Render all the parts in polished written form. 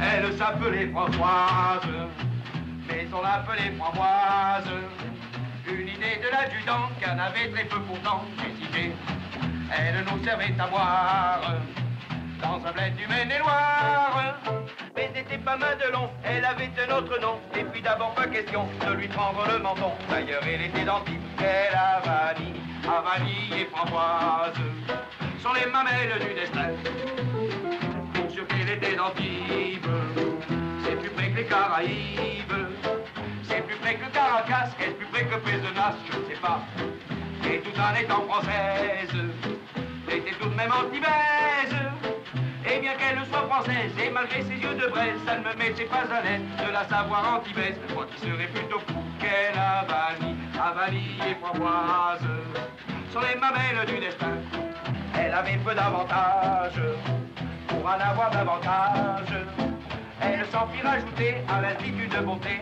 Elle s'appelait Françoise, mais on l'appelait Framboise. Une idée de l'adjudant qu'elle avait très peu pourtant décidé. Elle nous servait à boire dans un bled du Maine-et-Loire. Mais n'était pas Madelon, elle avait un autre nom. Et puis d'abord pas question de lui prendre le menton. D'ailleurs elle était dentiste, elle a vanille et Framboise sont les mamelles du destin. Pour sûr qu'elle était dentiste, c'est plus près que les Caraïbes. C'est plus près que Caracas, est-ce plus près que Pézenas, je ne sais pas. Et tout en étant française, était tout de même anti-baise. Et bien qu'elle soit française, et malgré ses yeux de braise, ça ne me mettait pas à l'aise de la savoir anti-baise. Moi qui serais plutôt fou qu'elle a vanille et Framboise sont les mamelles du destin. Elle avait peu d'avantages, pour en avoir davantage. Elle s'en fit rajouter à l'altitude de beauté.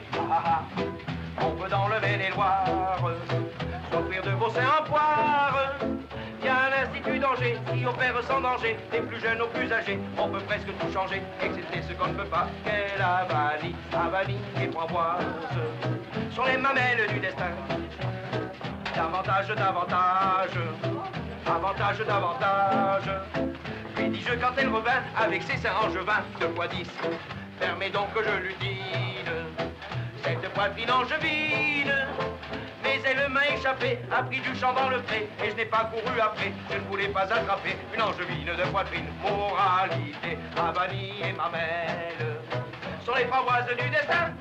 On peut dans le Maine-et-Loire s'offrir de beaux seins en poire. Il y a un institut d'Angers qui opère sans danger, des plus jeunes aux plus âgés. On peut presque tout changer, excepté ce qu'on ne peut pas. Qu'elle a vanille et Framboise sont les mamelles du destin. Davantage, lui dis-je quand elle revint avec ses seins angevins. 2 fois 10, permets donc que je l'utile cette poitrine angevine. Mais elle m'a échappé, a pris du champ dans le pré, et je n'ai pas couru après, je ne voulais pas attraper une angevine de poitrine. Moralité, vanille et mamelle sont les Framboises du destin.